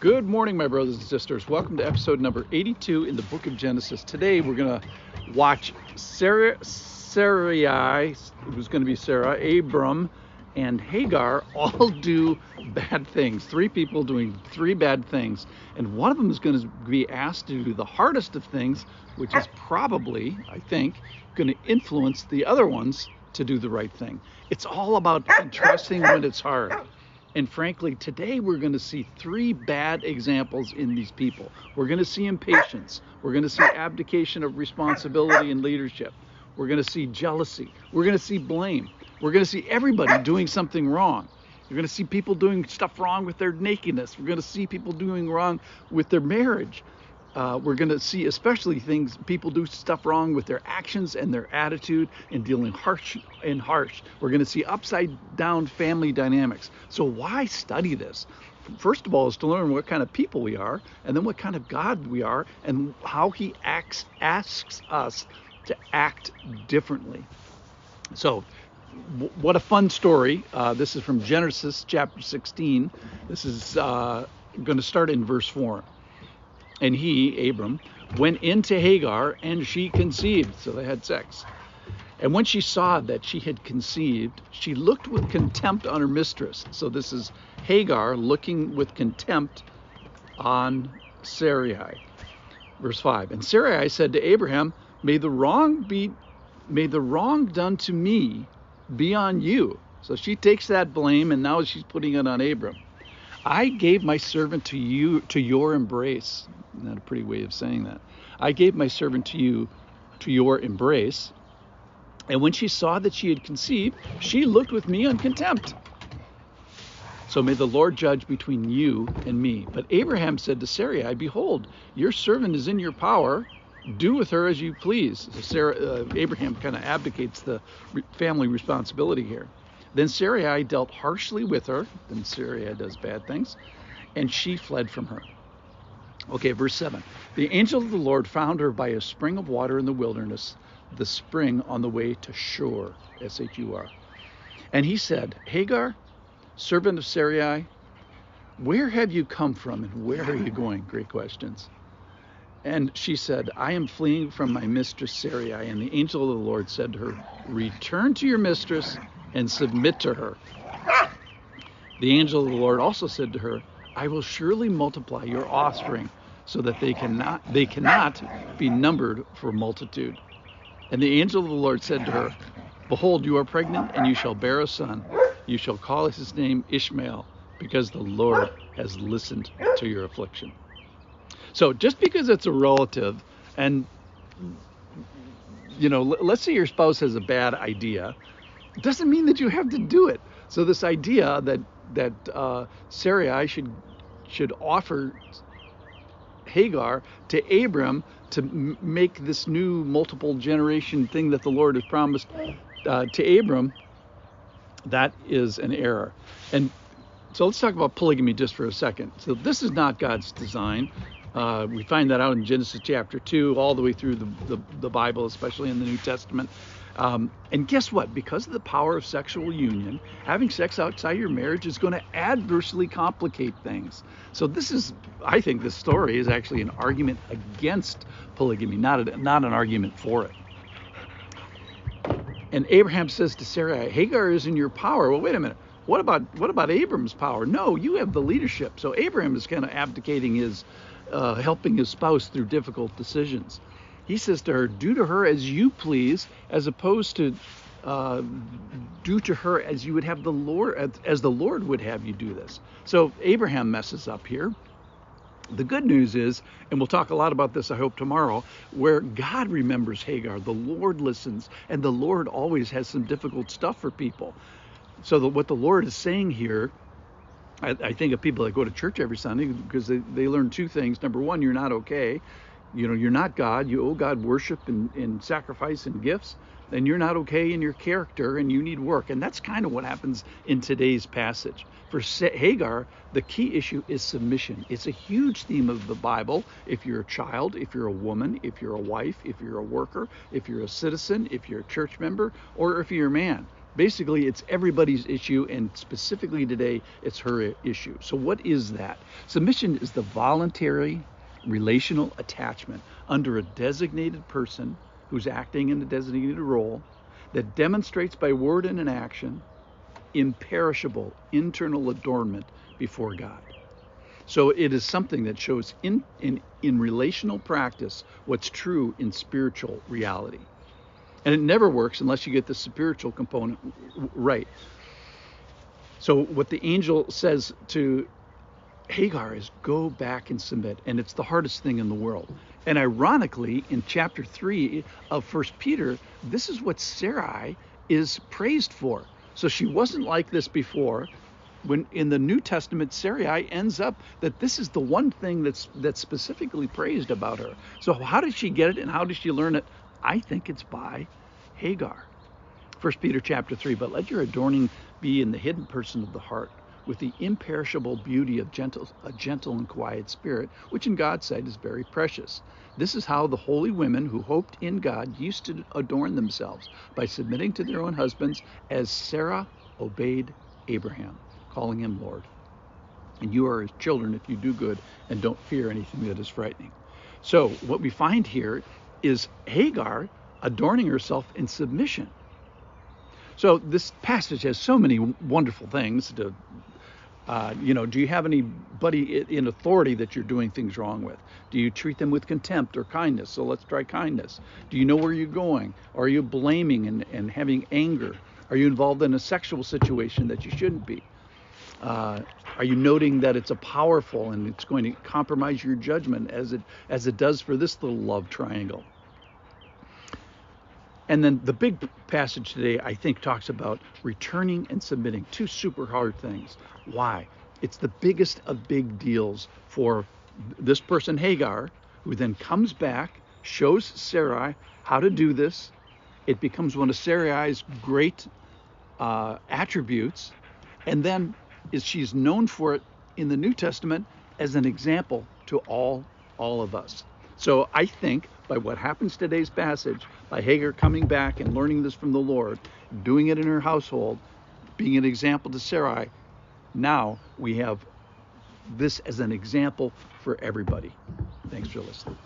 Good morning, my brothers and sisters. Welcome to episode number 82 in the book of Genesis. Today we're going to watch Sarai, who's going to be Sarah, Abram, and Hagar all do bad things. Three people doing three bad things. And one of them is going to be asked to do the hardest of things, which is probably, I think, going to influence the other ones to do the right thing. It's all about entrusting when it's hard. And frankly, today we're going to see three bad examples in these people. We're going to see impatience. We're going to see abdication of responsibility and leadership. We're going to see jealousy. We're going to see blame. We're going to see everybody doing something wrong. You're going to see people doing stuff wrong with their nakedness. We're going to see people doing wrong with their marriage. We're going to see especially people do stuff wrong with their actions and their attitude and dealing harsh. We're going to see upside down family dynamics. So why study this? First of all, is to learn what kind of people we are, and then what kind of God we are, and how he asks us to act differently. So what a fun story. This is from Genesis chapter 16. This is going to start in verse 4. And he, Abram, went into Hagar, and she conceived. So they had sex. And when she saw that she had conceived, she looked with contempt on her mistress. So this is Hagar looking with contempt on Sarai. Verse 5. And Sarai said to Abraham, May the wrong done to me be on you. So she takes that blame, and now she's putting it on Abram. I gave my servant to your embrace. Not a pretty way of saying that. I gave my servant to your embrace. And when she saw that she had conceived, she looked with me on contempt. So may the Lord judge between you and me. But Abraham said to Sarai, Behold, your servant is in your power. Do with her as you please. So Abraham kind of abdicates the family responsibility here. Then Sarai dealt harshly with her. Then Sarai does bad things. And she fled from her. Okay, verse 7. The angel of the Lord found her by a spring of water in the wilderness, the spring on the way to Shur, S-H-U-R. And he said, Hagar, servant of Sarai, where have you come from and where are you going? Great questions. And she said, I am fleeing from my mistress Sarai. And the angel of the Lord said to her, Return to your mistress and submit to her. The angel of the Lord also said to her, I will surely multiply your offspring so that they cannot be numbered for multitude. And the angel of the Lord said to her, Behold, you are pregnant, and you shall bear a son. You shall call his name Ishmael, because the Lord has listened to your affliction. So just because it's a relative, and let's say your spouse has a bad idea, doesn't mean that you have to do it. So this idea that Sarai should offer Hagar to Abram to make this new multiple generation thing that the Lord has promised to Abram, that is an error. And so let's talk about polygamy just for a second. So this is not God's design. We find that out in Genesis chapter 2 all the way through the Bible, especially in the New Testament. And guess what? Because of the power of sexual union, having sex outside your marriage is going to adversely complicate things. So I think this story is actually an argument against polygamy, not an argument for it. And Abraham says to Sarai, Hagar is in your power. Well, wait a minute. What about Abram's power? No, you have the leadership. So Abraham is kind of abdicating his, helping his spouse through difficult decisions. He says to her, do to her as you please, as opposed to do to her as you would have the Lord, as the Lord would have you do this. So Abraham messes up here. The good news is, and we'll talk a lot about this, I hope, tomorrow, where God remembers Hagar, the Lord listens, and the Lord always has some difficult stuff for people. So what the Lord is saying here, I think of people that go to church every Sunday because they learn two things. Number one, you're not okay. You're not God. You owe God worship and sacrifice and gifts. Then you're not okay in your character and you need work. And that's kind of what happens in today's passage. For Hagar, the key issue is submission. It's a huge theme of the Bible. If you're a child, if you're a woman, if you're a wife, if you're a worker, if you're a citizen, if you're a church member, or if you're a man. Basically, it's everybody's issue, and specifically today, it's her issue. So what is that? Submission is the voluntary relational attachment under a designated person who's acting in a designated role that demonstrates by word and in action imperishable internal adornment before God. So it is something that shows in relational practice what's true in spiritual reality. And it never works unless you get the spiritual component right. So what the angel says to Hagar is go back and submit. And it's the hardest thing in the world. And ironically, in chapter 3 of 1 Peter, this is what Sarai is praised for. So she wasn't like this before. When in the New Testament, Sarai ends up that this is the one thing that's specifically praised about her. So how did she get it and how did she learn it? I think it's by Hagar. 1 Peter chapter 3, but let your adorning be in the hidden person of the heart, with the imperishable beauty of a gentle and quiet spirit, which in God's sight is very precious. This is how the holy women who hoped in God used to adorn themselves, by submitting to their own husbands, as Sarah obeyed Abraham, calling him Lord. And you are his children if you do good and don't fear anything that is frightening. So what we find here is Hagar adorning herself in submission. So this passage has so many wonderful things. Do you have anybody in authority that you're doing things wrong with? Do you treat them with contempt or kindness? So let's try kindness. Do you know where you're going? Are you blaming and having anger? Are you involved in a sexual situation that you shouldn't be? Are you noting that it's a powerful and it's going to compromise your judgment as it does for this little love triangle? And then the big passage today, I think, talks about returning and submitting, two super hard things. Why? It's the biggest of big deals for this person, Hagar, who then comes back, shows Sarai how to do this. It becomes one of Sarai's great attributes. And then she's known for it in the New Testament as an example to all of us. So I think by what happens today's passage, by Hagar coming back and learning this from the Lord, doing it in her household, being an example to Sarai, now we have this as an example for everybody. Thanks for listening.